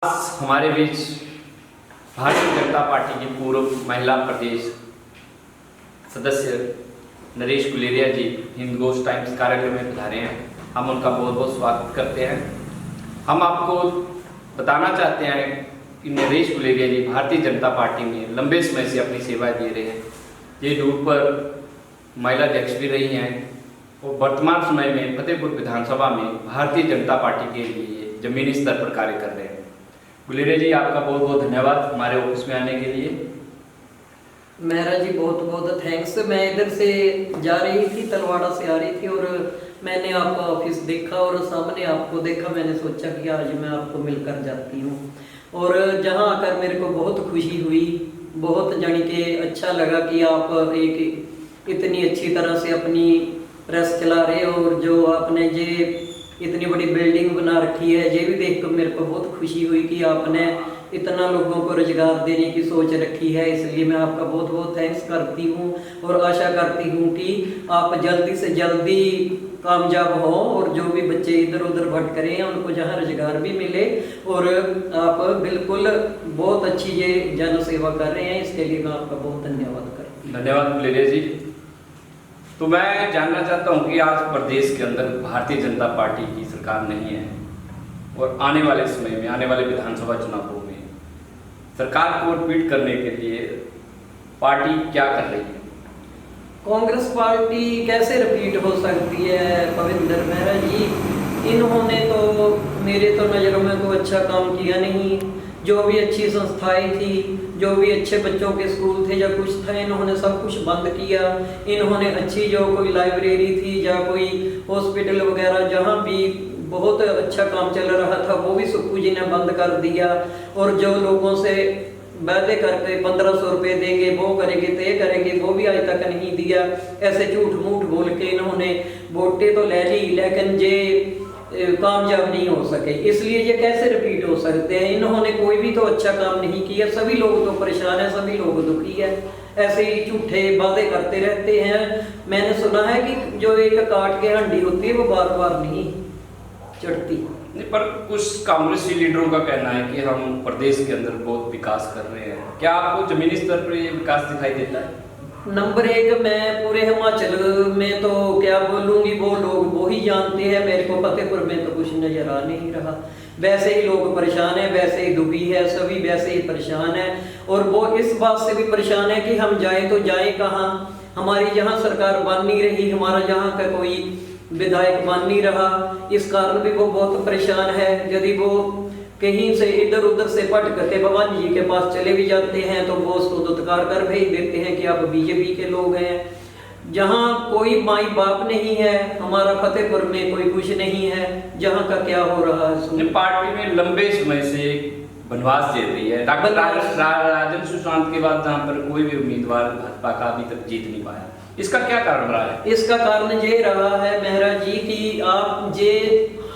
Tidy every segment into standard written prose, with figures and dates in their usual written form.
आज हमारे बीच भारतीय जनता पार्टी की पूर्व महिला प्रदेश सदस्य नरेश गुलेरिया जी हिंद घोष टाइम्स कार्यालय में पधारे हैं। हम उनका बहुत बहुत स्वागत करते हैं। हम आपको बताना चाहते हैं कि नरेश गुलेरिया जी भारतीय जनता पार्टी में लंबे समय से अपनी सेवाएं दे रहे हैं। ये रूट पर महिला अध्यक्ष भी रही हैं और वर्तमान समय में फतेहपुर विधानसभा में भारतीय जनता पार्टी के लिए जमीनी स्तर पर कार्य कर रहे हैं। गुलेरिया जी, आपका बहुत बहुत धन्यवाद हमारे ऑफिस में आने के लिए। मेहरा जी बहुत बहुत थैंक्स। मैं इधर से जा रही थी, तलवाड़ा से आ रही थी और मैंने आपका ऑफिस देखा और सामने आपको देखा। मैंने सोचा कि आज मैं आपको मिलकर जाती हूँ और जहाँ आकर मेरे को बहुत खुशी हुई, बहुत जानी के अच्छा लगा कि आप एक इतनी अच्छी तरह से अपनी प्रेस चला रहे हो और जो आपने ये इतनी बड़ी बिल्डिंग बना रखी है, ये भी देख कर मेरे को बहुत खुशी हुई कि आपने इतना लोगों को रोजगार देने की सोच रखी है। इसलिए मैं आपका बहुत बहुत थैंक्स करती हूँ और आशा करती हूँ कि आप जल्दी से जल्दी कामयाब हो और जो भी बच्चे इधर उधर भटक रहे हैं उनको जहाँ रोजगार भी मिले। और आप बिल्कुल बहुत अच्छी ये जन सेवा कर रहे हैं, इसके लिए मैं आपका बहुत धन्यवाद करती हूँ। धन्यवाद गुलेरिया जी। तो मैं जानना चाहता हूं कि आज प्रदेश के अंदर भारतीय जनता पार्टी की सरकार नहीं है और आने वाले समय में, आने वाले विधानसभा चुनावों में सरकार को रिपीट करने के लिए पार्टी क्या कर रही है? कांग्रेस पार्टी कैसे रिपीट हो सकती है पविंदर मेहरा जी? इन्होंने तो मेरे तो नज़रों में कोई अच्छा काम किया नहीं। जो भी अच्छी संस्थाएं थी, जो भी अच्छे बच्चों के स्कूल थे या कुछ था, इन्होंने सब कुछ बंद किया। इन्होंने अच्छी जो कोई लाइब्रेरी थी या कोई हॉस्पिटल वगैरह जहाँ भी बहुत अच्छा काम चल रहा था वो भी सुक्खू जी ने बंद कर दिया। और जो लोगों से वादे करके 1500 रुपये देंगे, वो करेंगे तो ये करेंगे, वो भी आज तक नहीं दिया। ऐसे झूठ मूठ बोल के इन्होंने वोटें तो ले ली लेकिन ये कामयाब नहीं हो सके। इसलिए ये कैसे रिपीट हो सकते हैं? इन्होंने कोई भी तो अच्छा काम नहीं किया। सभी लोग तो परेशान हैं, सभी लोग दुखी है। ऐसे ही झूठे वादे करते रहते हैं। मैंने सुना है कि जो एक काट के हंडी होती है वो बार बार नहीं चढ़ती। नहीं, पर कुछ कांग्रेसी लीडरों का कहना है कि हम प्रदेश के अंदर बहुत विकास कर रहे हैं। क्या आपको जमीनी स्तर पर ये विकास दिखाई देता है? नंबर एक, मैं पूरे हिमाचल में तो क्या बोलूँगी, वो लोग वो ही जानते हैं। मेरे को फतेहपुर में तो कुछ नजर आ नहीं रहा। वैसे ही लोग परेशान हैं, वैसे ही दुखी है, सभी वैसे ही परेशान हैं। और वो इस बात से भी परेशान है कि हम जाएं तो जाएं कहाँ? हमारी यहाँ सरकार बन नहीं रही, हमारा यहाँ का कोई विधायक बन नहीं रहा। इस कारण भी वो बहुत परेशान है। यदि वो कहीं से इधर उधर से पट करके भगवान जी के पास चले भी जाते हैं तो वो उसको दुत्कार कर भेज देते हैं कि आप बीजेपी के लोग हैं। जहाँ कोई माई बाप नहीं है, हमारा फतेहपुर में कोई कुछ नहीं है, जहाँ का क्या हो रहा है। पार्टी में लंबे समय से वनवास चल रही है। डॉक्टर राजन सुशांत के बाद जहाँ पर कोई भी उम्मीदवार भाजपा का अभी तक जीत नहीं पाया, इसका क्या कारण रहा है? इसका कारण ये रहा है मेहरा जी कि आप जे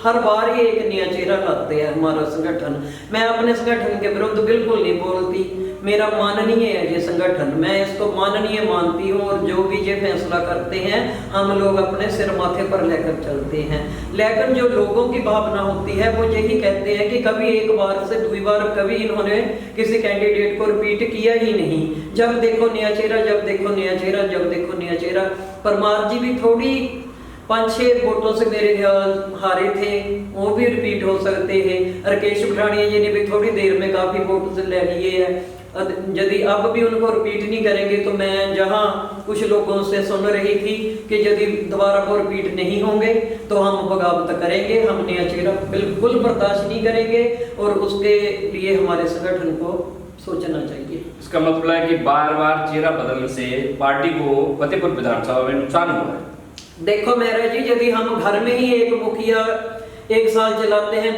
हर बार ही एक नया चेहरा लाते हैं हमारा संगठन। मैं अपने संगठन के विरुद्ध बिल्कुल नहीं बोलती। मेरा माननीय है ये संगठन, मैं इसको माननीय मानती हूँ और जो भी ये फैसला करते हैं हम लोग अपने सिर माथे पर लेकर चलते हैं। लेकिन जो लोगों की भावना होती है वो यही कहते हैं कि कभी एक बार से दुई बार कभी इन्होंने किसी कैंडिडेट को रिपीट किया ही नहीं। जब देखो नया चेहरा, जब देखो नया चेहरा, जब देखो नया चेहरा। परमार जी भी थोड़ी 5-6 वोटों से मेरे हारे थे, वो भी रिपीट हो सकते हैं। राकेश पठानिया जी ने भी थोड़ी देर में काफी वोट से ले लिए हैं। यदि अब भी उनको रिपीट नहीं करेंगे तो मैं जहां कुछ लोगों से सुन रही थी कि यदि दोबारा वो रिपीट नहीं होंगे तो हम बगावत करेंगे, हम नया चेहरा बिल्कुल बर्दाश्त नहीं करेंगे और उसके लिए हमारे संगठन को सोचना चाहिए। इसका मतलब है कि बार बार चेहरा बदलने से पार्टी को फतेहपुर विधानसभा में नुकसान हुआ है। देखो मेहरा जी, यदि हम घर में ही एक मुखिया 1 साल चलाते हैं,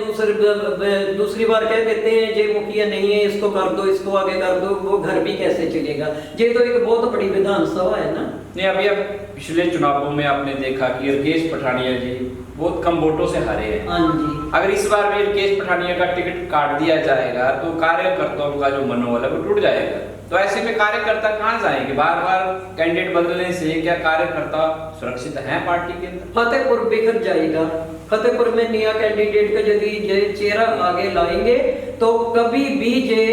दूसरी बार कह देते हैं ये मुखिया नहीं है, इसको कर दो, इसको आगे कर दो, वो घर भी कैसे चलेगा? ये तो एक बहुत बड़ी विधानसभा है ना। नहीं, अभी अब पिछले चुनावों में आपने देखा कि राकेश पठानिया जी बहुत कम वोटों से हारे हैं। हाँ जी। अगर इस बार भी राकेश पठानिया का टिकट काट दिया जाएगा तो कार्यकर्ताओं का जो मनोबल है वो टूट जाएगा। तो ऐसे में कार्यकर्ता कहाँ जाएंगे? बार बार कैंडिडेट बदलने से क्या कार्यकर्ता सुरक्षित हैं पार्टी के अंदर? फतेहपुर बिखर जाएगा। फतेहपुर में नया कैंडिडेट का यदि जे चेहरा आगे लाएंगे तो कभी भी जे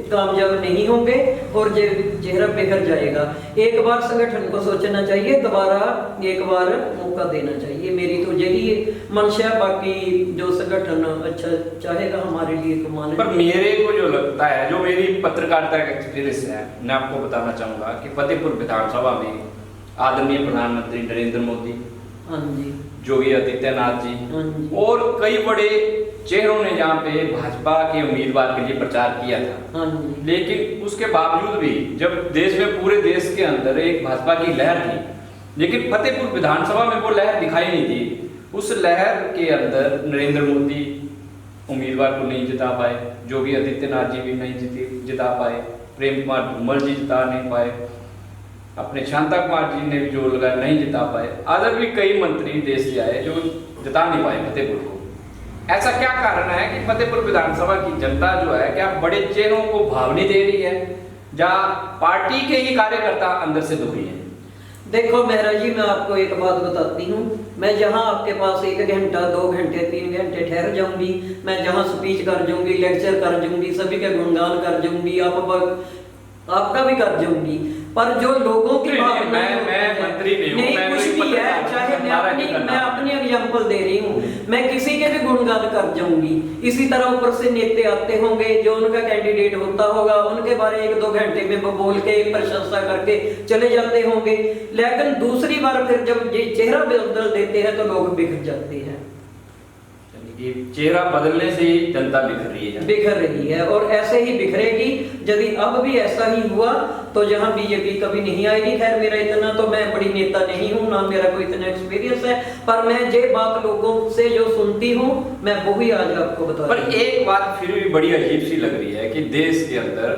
कामयाब नहीं होंगे और जे चेहरा बिखर जाएगा। एक बार संगठन को सोचना चाहिए, दोबारा एक बार मौका देना चाहिए। मेरी तो यही मंशा है, बाकी जो संगठन अच्छा चाहेगा हमारे लिए तो मान। पर मेरे को जो लगता है, जो मेरी पत्रकारिता का एक्सपीरियंस है, मैं आपको बताना चाहूंगा कि फतेहपुर विधानसभा में आदरणीय प्रधानमंत्री नरेंद्र मोदी, हाँ जी, योगी आदित्यनाथ जी हाँ जी, और कई बड़े चेहरों ने यहाँ पे भाजपा के उम्मीदवार के लिए प्रचार किया था। हाँ जी। लेकिन उसके बावजूद भी जब देश में, पूरे देश के अंदर एक भाजपा की लहर थी, लेकिन फतेहपुर विधानसभा में वो लहर दिखाई नहीं दी। उस लहर के अंदर नरेंद्र मोदी उम्मीदवार को नहीं जिता पाए, योगी आदित्यनाथ जी भी नहीं जिता पाए, प्रेम कुमार धूमल जी जिता नहीं पाए, अपने शांता कुमार जी ने भी जो लगा नहीं जिता पाए, अदर भी कई मंत्री देश से आए जो जिता नहीं पाए फतेहपुर को। ऐसा क्या कारण है कि फतेहपुर विधानसभा की जनता जो है, क्या बड़े चेहरों को भाव नहीं दे रही है, या पार्टी के ही कार्यकर्ता अंदर से दुखी हैं? देखो मेहरा जी, मैं आपको एक बात बताती हूँ। मैं जहाँ आपके पास 1 घंटा 2 घंटे 3 घंटे ठहर जाऊंगी, मैं जहाँ स्पीच कर जाऊंगी, लेक्चर कर जाऊंगी, सभी का गुणगान कर जाऊंगी, आपका भी कर जाऊंगी, पर जो लोगों की बात मैं मंत्री नहीं हूं, मैं कुछ भी है, चाहे मैं अपनी एग्जांपल दे रही हूँ, मैं किसी के भी गुणगान कर जाऊंगी। इसी तरह ऊपर से नेता आते होंगे, जो उनका कैंडिडेट होता होगा, उनके बारे 1-2 घंटे में बोल के प्रशंसा करके चले जाते होंगे, लेकिन दूसरी बार फिर जब ये चेहरा बदल देते हैं तो लोग बिखर जाते हैं। चेहरा बदलने से ही जनता बिखर रही है और ऐसे ही बिखरेगी। यदि अब भी ऐसा ही हुआ तो जहां बीजेपी कभी नहीं आएगी। खैर, मेरा इतना तो, मैं बड़ी नेता नहीं हूं, ना मेरा कोई इतना एक्सपीरियंस है, पर मैं ये बात लोगों से जो सुनती हूं मैं वो ही आज आपको बता। पर एक बात फिर भी बड़ी अजीब सी लग रही है कि देश के अंदर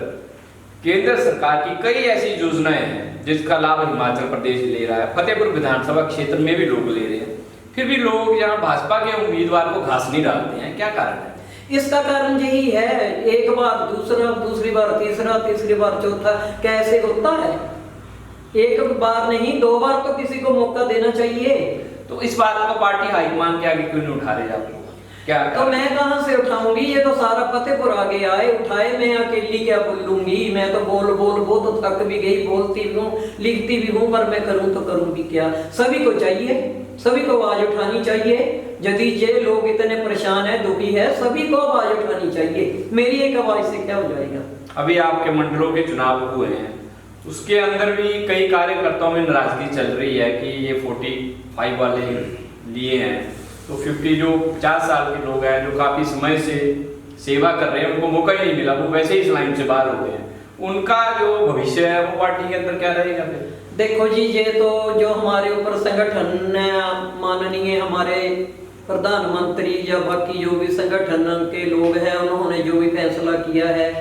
केंद्र सरकार की कई ऐसी योजनाएं हैं जिसका लाभ हिमाचल प्रदेश ले रहा है, फतेहपुर विधानसभा क्षेत्र में भी लोग ले रहे हैं, फिर भी लोग यहाँ भाजपा के उम्मीदवार को घास नहीं डालते हैं। क्या कारण है? इसका कारण यही है, एक बार दूसरा, दूसरी बार तीसरा, तीसरी बार चौथा, कैसे होता है? एक बार नहीं 2 बार तो किसी को मौका देना चाहिए। तो इस बात को पार्टी हाईकमान के आगे क्यों नहीं उठा रहे आप लोग? क्या तो मैं कहां से उठाऊंगी? ये तो सारा फतेहपुर आगे आए उठाए, मैं अकेली क्या बोलूंगी? मैं तो बोल वो तो थक भी गई, बोलती भी हूँ, लिखती भी हूँ, पर मैं करूँ तो करूँ भी क्या? सभी को चाहिए, सभी को आवाज उठानी चाहिए। यदि ये लोग इतने परेशान है, दुखी है, सभी को आवाज उठानी चाहिए। मेरी एक आवाज से क्या हो जाएगा? अभी आपके मंडलों के चुनाव हुए हैं, उसके अंदर भी कई कार्यकर्ताओं में नाराजगी चल रही है कि ये 45 वाले लिए हैं, तो 50 जो 50 साल के लोग हैं, जो काफी समय से सेवा कर रहे हैं, उनको मौका ही नहीं मिला, वो वैसे ही इस लाइन से बाहर हो गए हैं। उनका जो भविष्य है वो पार्टी के अंदर क्या रहेगा फिर? देखो जी, ये तो जो हमारे ऊपर संगठन माननीय हमारे प्रधानमंत्री या बाकी जो भी संगठन के लोग हैं, उन्होंने जो भी फैसला किया है,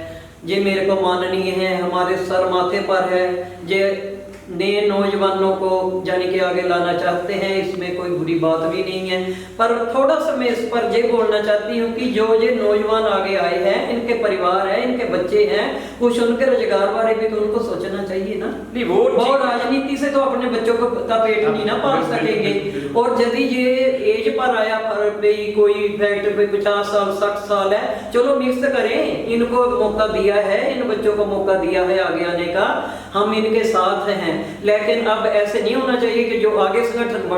ये मेरे को माननीय है, हमारे सर माथे पर है। ये नए नौजवानों को जाने के आगे लाना चाहते हैं, इसमें कोई बुरी बात भी नहीं है, पर थोड़ा सा मैं इस पर ये बोलना चाहती हूँ कि जो ये नौजवान आगे आए हैं, इनके परिवार है, इनके बच्चे हैं, कुछ उनके रोजगार बारे भी तो उनको सोचना चाहिए ना। नहीं, वो राजनीति से तो अपने बच्चों का पेट नहीं ना पाल सकेंगे। और यदि ये एज पर आया, पर कोई फैक्ट पे 50 साल 60 साल है, चलो मिक्स करें, इनको मौका दिया है, इन बच्चों को मौका दिया है आगे आने का, हम इनके साथ हैं। लेकिन अब ऐसे नहीं होना चाहिए कि जो आगे संगठन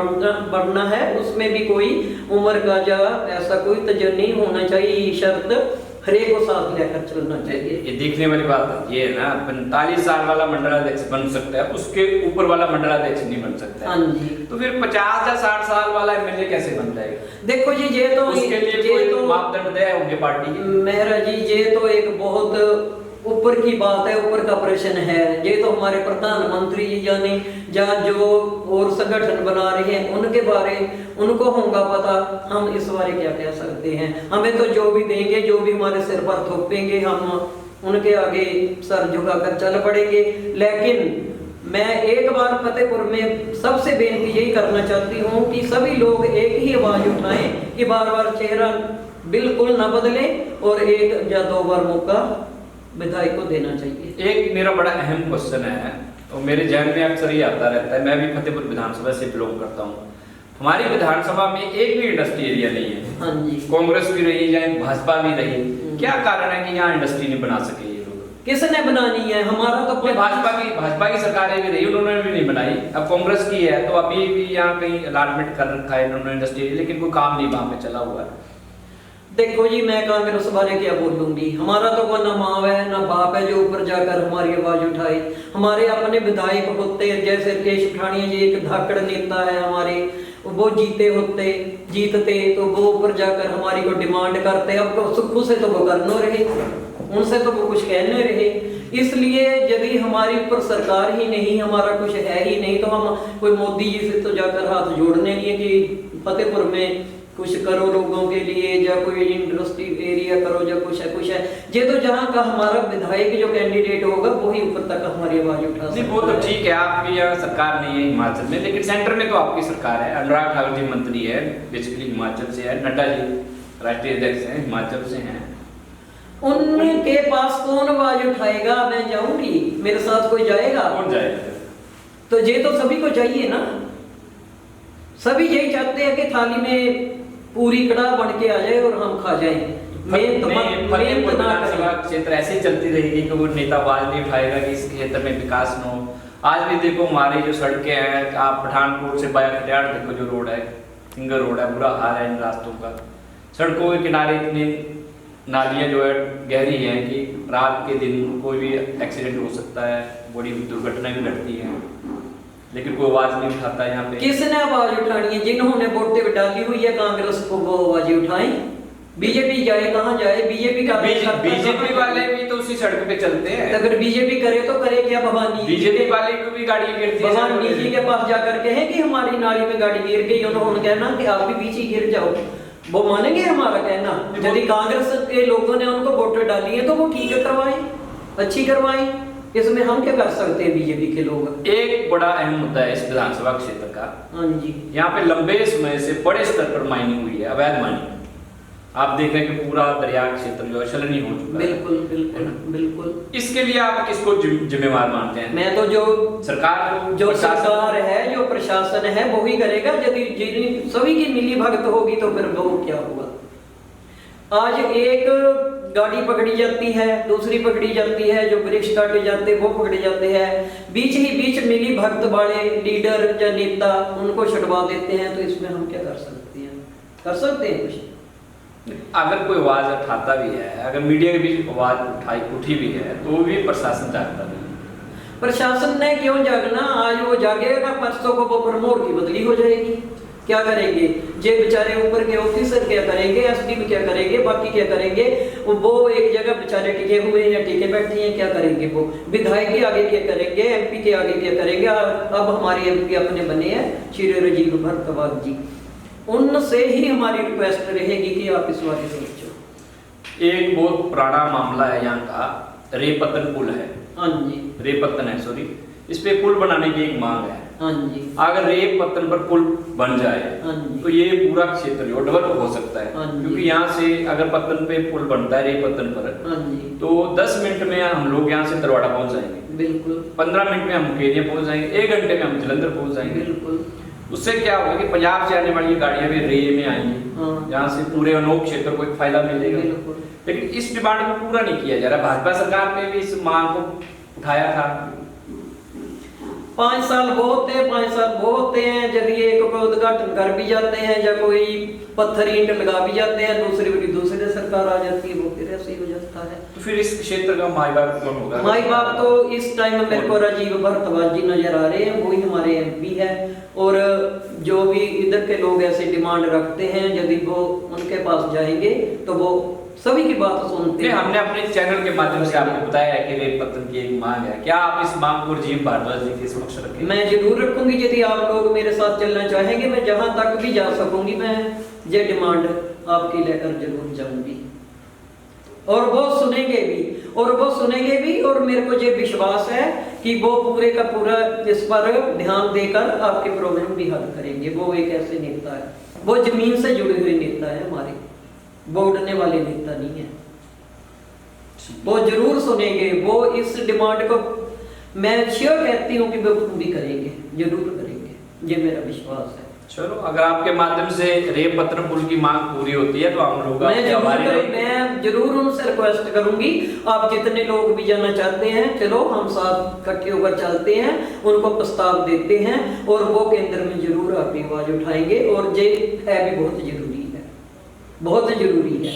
बढ़ना है उसमें भी कोई उम्र का या ऐसा कोई तजर्बा नहीं होना चाहिए, शर्त हरेक को साथ लेकर चलना चाहिए। ये देखने वाली बात ये है ना, 45 साल वाला मंडलाध्यक्ष बन सकता है, उसके ऊपर वाला मंडलाध्यक्ष नहीं बन सकता। हाँ जी। तो फिर 50 या 60 साल वाला एमएलए कैसे बन जाएगा? देखो जी, ये तो उसके लिए कोई मापदंड है उनके पार्टी की? मेहरा जी, ये तो एक बहुत ऊपर की बात है, ऊपर का प्रश्न है। ये तो हमारे प्रधानमंत्री जी जाने, या जो और संगठन बना रहे हैं उनके बारे, उनको होगा पता। हम इस बारे क्या कह सकते हैं? हमें तो जो भी देंगे, जो भी हमारे सिर पर थोपेंगे, हम उनके आगे सर झुकाकर चल पड़ेंगे। लेकिन मैं एक बार फतेहपुर में सबसे बेनती यही करना चाहती हूँ कि सभी लोग एक ही आवाज उठाएं कि बार बार चेहरा बिल्कुल न बदले, और 1 या 2 बार मौका विधायक को देना चाहिए। एक मेरा बड़ा अहम क्वेश्चन है और मेरे जहन में अक्सर ही आता रहता है, मैं भी फतेहपुर विधानसभा से बिलोंग करता हूँ। हमारी विधानसभा में एक भी इंडस्ट्री एरिया नहीं है। हाँ जी। कांग्रेस भी रही या भाजपा भी रही, क्या कारण है कि यहाँ इंडस्ट्री नहीं बना सके ये लोग? किसने बनानी है? हमारा तो अपने भाजपा की सरकारें भी रही, उन्होंने भी नहीं बनाई। अब कांग्रेस की है तो अभी भी यहाँ कहीं अलॉटमेंट कर रखा है उन्होंने इंडस्ट्री, लेकिन कोई काम नहीं वहां पे चला हुआ है। देखो जी, मैं कांग्रेस बारे क्या बोलूंगी, हमारा तो कोई ना माँ है ना बाप है जो ऊपर जाकर हमारी आवाज उठाए। हमारे अपने विधायक होते जैसे केश पठानिया जी, एक धाकड़ नेता है हमारे, वो जीतते तो वो ऊपर जाकर हमारी को डिमांड करते। अब तो सुख से तो वो करनो रहे, उनसे तो वो कुछ कहने रहे। इसलिए यदि हमारी ऊपर सरकार ही नहीं, हमारा कुछ है ही नहीं, तो हम कोई मोदी जी से तो जाकर हाथ जोड़ने नहीं है कि फतेहपुर में कुछ करो लोगों के लिए, या कोई इंडस्ट्री एरिया करो, या कुछ है। ये तो जहाँ का हमारा विधायक जो कैंडिडेट होगा वही ऊपर तक हमारी आवाज उठा सकता है। वो तो ठीक है, आपकी यहाँ सरकार नहीं है हिमाचल में, लेकिन सेंटर में तो आपकी सरकार है। अनुराग ठाकुर जी मंत्री है, बेसिकली हिमाचल से है। नड्डा जी राष्ट्रीय अध्यक्ष हैं, हिमाचल से हैं। उनके पास कौन आवाज उठाएगा? मैं जाऊंगी, मेरे साथ कोई जाएगा? कौन जाएगा? तो ये तो सभी को चाहिए ना, सभी यही चाहते हैं कि थाली में पूरी कड़ा बन के आ जाए और हम खा जाएं। क्षेत्र ऐसे ही चलती रहेगी कि वो नेता आवाज नहीं उठाएगा कि इस क्षेत्र में विकास न हो। आज भी देखो हमारी जो सड़कें हैं, आप पठानकोट से बाया खटियाड़ देखो, जो रोड है सिंगल रोड है, बुरा हाल है इन रास्तों का। सड़कों के किनारे इतनी नालियां जो है गहरी हैं कि रात के दिन कोई भी एक्सीडेंट हो सकता है, बड़ी दुर्घटना भी घटती है, लेकिन कोई आवाज नहीं उठाता यहाँ पे। किसने आवाज उठानी है? जिन्होंने वोटें डाली हुई है कांग्रेस को, वो आवाज उठाएं। बीजेपी जाए कहाँ जाए? बीजेपी वाले भी तो उसी सड़क पे चलते हैं। अगर बीजेपी करे तो करे क्या? भवानी बीजेपी वाले को भी गाड़ी गिरती है। भवानी जी के पास जाकर कहे कि हमारी नाली में गाड़ी गिर गई, उन्होंने कहना कि आप भी बीच ही गिर जाओ, वो मानेंगे हमारा कहना? यदि कांग्रेस के लोगों ने उनको वोट डाली है तो वो ठीक करवाएं, अच्छी करवाएं, इसमें हम क्या कर सकते हैं? बीजेपी के लोग। एक बड़ा अहम मुद्दा है इस विधानसभा क्षेत्र का। हाँ जी। यहाँ पे लंबे समय से बड़े स्तर पर माइनिंग हुई है, अवैध माइनिंग। आप देख रहे हैं कि पूरा दरिया क्षेत्र जो है शलनी हो चुका है। बिल्कुल बिल्कुल बिल्कुल। इसके लिए आप किसको जिम्मेवार मानते हैं? मैं तो जो सरकार है, जो प्रशासन है, वो ही करेगा। यदि सभी की मिली भगत होगी तो फिर वो क्या हुआ? आज एक गाड़ी पकड़ी जाती है, दूसरी पकड़ी जाती है, जो वृक्ष काटे जाते वो पकड़े जाते हैं, बीच ही बीच मिली भगत वाले लीडर या नेता उनको छुड़वा देते हैं। तो इसमें हम क्या कर सकते हैं? कर सकते हैं कुछ? अगर कोई आवाज उठाता भी है, अगर मीडिया के बीच आवाज उठी भी है, तो वो भी प्रशासन जागता नहीं। प्रशासन ने क्यों जागना? आज वो जागेगा, परसों को वो प्रमोट की बदली हो जाएगी। क्या करेंगे जे बेचारे ऊपर के ऑफिसर? क्या करेंगे? एसपी क्या करेंगे? बाकी क्या करेंगे? वो एक जगह बेचारे टिके हुए हैं या टिके बैठे हैं, क्या करेंगे? वो विधायक के आगे क्या करेंगे? एमपी के आगे क्या करेंगे? अब हमारे एमपी अपने बने हैं श्री राजीव भारद्वाज जी, उनसे ही हमारी रिक्वेस्ट रहेगी कि आप इस बारे में सोचो। एक बहुत पुराना मामला है यहाँ का, रेपतन पुल है। हाँ जी। रेपतन है, सॉरी। इस पे पुल बनाने की एक मांग है। हाँ जी। अगर रेपतन पर पुल बन जाए तो ये पूरा क्षेत्र जो डेवलप हो सकता है, क्योंकि यहाँ से अगर पत्तन पे पुल बनता है रेपतन पर, तो 10 मिनट में हम लोग यहाँ से तरवाड़ा पहुंच जाएंगे। बिल्कुल। 15 मिनट में हम मुकेरिया पहुंच जाएंगे, 1 घंटे में हम जलंधर पहुंच जाएंगे। बिल्कुल। उससे क्या होगा कि पंजाब से आने वाली गाड़ियां भी रे में आएंगी, जहाँ से पूरे अनोख क्षेत्र को एक फायदा मिलेगा। लेकिन इस डिमांड को पूरा नहीं किया जा रहा। भाजपा सरकार ने भी इस मांग को उठाया था। 5 साल बहुत है, 5 साल बहुत हैं। यदि एक को उद्घाटन कर भी जाते हैं या कोई पत्थर ईंट लगा भी जाते हैं, दूसरी सरकार आ जाती है, वो फिर ऐसे ही हो जाता है। तो फिर इस क्षेत्र का माई बाप कौन होगा? माई बाप तो इस टाइम में मेरे को राजीव भारद्वाज जी नजर आ रहे हैं, वही हमारे एमपी है। और जो भी इधर के लोग ऐसे डिमांड रखते हैं, यदि वो उनके पास जाएंगे तो वो सभी की बात सुनते हैं। हमने अपने चैनल के माध्यम से आपको बताया है कि रेपतन की एक मांग है। क्या आप इस मांग को राजीव भारद्वाज जी के समक्ष रखेंगे? मैं जरूर रखूंगी। यदि आप लोग मेरे साथ चलना चाहेंगे, मैं जहां तक भी जा सकूंगी, मैं ये डिमांड आपकी लेकर जरूर जाऊंगी। और वो सुनेंगे भी, और मेरे को ये विश्वास है कि वो पूरे का पूरा इस पर ध्यान देकर आपके प्रॉब्लम भी हल करेंगे। वो एक ऐसे नेता है, वो जमीन से जुड़े हुए नेता है हमारे, वो उड़ने वाले नेता नहीं है। वो जरूर सुनेंगे। वो इस डिमांड को मैं श्योर कहती हूँ कि वो पूरी करेंगे, जरूर करेंगे, ये मेरा विश्वास है। चलो, अगर आपके माध्यम से रेव पत्थर पुल की मांग पूरी होती है तो हम लोग मैं जरूर उनसे रिक्वेस्ट करूंगी, आप जितने लोग भी जाना चाहते हैं चलो हम साथ इकट्ठे होकर चलते हैं, उनको प्रस्ताव देते हैं और वो केंद्र में जरूर अपनी आवाज उठाएंगे। और ये है भी बहुत जरूरी है, बहुत जरूरी है।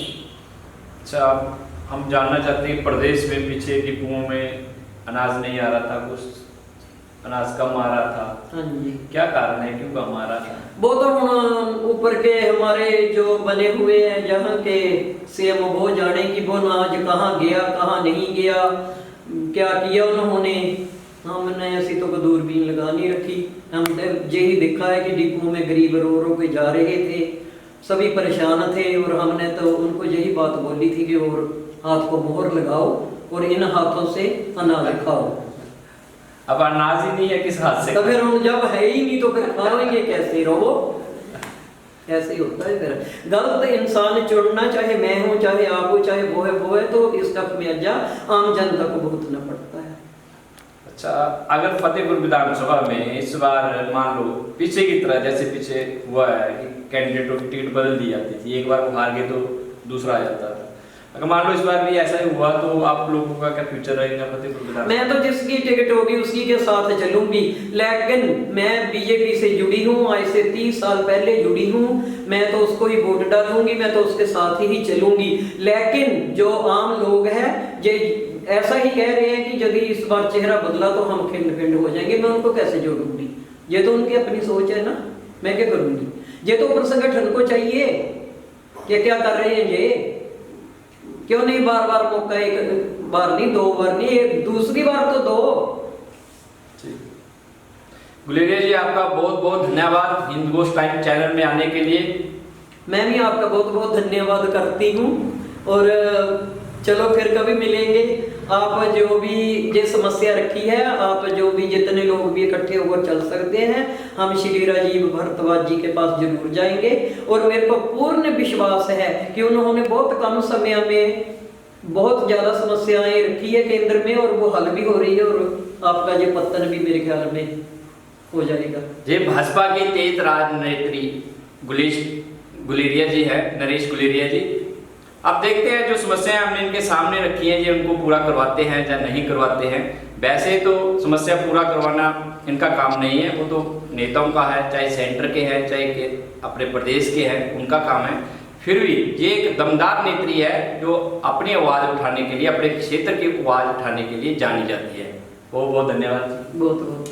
अच्छा, हम जानना चाहते हैं प्रदेश में पीछे डिपुओं में अनाज नहीं आ रहा था, कुछ अनाज कम आ रहा था। हाँ जी, क्या कारण है, क्यों कम आ रहा था? वो तो हम ऊपर के हमारे जो बने हुए हैं जहाँ के सीएम, वो जाने कि वो अनाज कहाँ गया कहाँ नहीं गया, क्या किया उन्होंने। हमने ऐसी तो कोई दूरबीन लगा नहीं रखी, हमने यही देखा है कि डिपो में गरीब रो रो के जा रहे थे, सभी परेशान थे और हमने तो उनको यही बात बोली थी कि और हाथ को मोहर लगाओ और इन हाथों से अनाज खाओ। अब अनाज ही नहीं है, किस हाथ से? तो फिर हम जब है ही नहीं तो फिर खाएंगे कैसे? रहो, ऐसे ही होता है। फिर गलत इंसान चुनना, चाहे मैं हूँ चाहे आप हो चाहे वो है, तो इसका खमियाजा आम जनता को भुगतना पड़ता है। अच्छा, अगर फतेहपुर विधानसभा में इस बार मान लो पीछे की तरह, जैसे पीछे हुआ है कि कैंडिडेटों की टिकट बदल दी जाती थी, एक बार वो हार गए तो दूसरा आ जाता था, अगर मान लो इस बार भी ऐसा ही हुआ तो आप लोगों का क्या फ्यूचर रहेगा फतेहपुर विधानसभा? मैं तो जिसकी टिकट होगी उसी के साथ चलूंगी, लेकिन मैं बीजेपी से जुड़ी हूँ, आज से 30 साल पहले जुड़ी हूँ, मैं तो उसको ही वोट डालूंगी, मैं तो उसके साथ ही चलूंगी। लेकिन जो आम लोग हैं ये ऐसा ही कह रहे हैं कि यदि इस बार चेहरा बदला तो हम खिंड खिंड हो जाएंगे, मैं उनको कैसे जोड़ूंगी? ये तो उनकी अपनी सोच है ना, मैं क्या करूंगी? ये तो ऊपर संगठन को चाहिए कि क्या कर रहे हैं ये, क्यों नहीं बार बार मौका, एक बार नहीं दो बार नहीं, एक दूसरी बार तो दो। गुलेरिया जी, आपका बहुत बहुत धन्यवाद हिंद गोस्ट टाइम चैनल में आने के लिए। मैं भी आपका बहुत बहुत धन्यवाद करती हूँ और चलो फिर कभी मिलेंगे। आप जो भी ये समस्या रखी है, आप जो भी जितने लोग भी इकट्ठे होकर चल सकते हैं, हम श्री राजीव भारद्वाज जी के पास जरूर जाएंगे। और मेरे को पूर्ण विश्वास है कि उन्होंने बहुत कम समय में बहुत ज्यादा समस्याएं रखी है केंद्र में और वो हल भी हो रही है, और आपका ये पतन भी मेरे ख्याल में हो जाएगा। ये भाजपा के तेज राजनेत्री गुलेरिया जी है, नरेश गुलेरिया जी। अब देखते हैं जो समस्याएं हमने इनके सामने रखी हैं ये उनको पूरा करवाते हैं या नहीं करवाते हैं। वैसे तो समस्या पूरा करवाना इनका काम नहीं है, वो तो नेताओं का है, चाहे सेंटर के हैं चाहे अपने प्रदेश के हैं, उनका काम है। फिर भी ये एक दमदार नेत्री है जो अपनी आवाज़ उठाने के लिए, अपने क्षेत्र की आवाज़ उठाने के लिए जानी जाती है। बहुत बहुत धन्यवाद। बहुत बहुत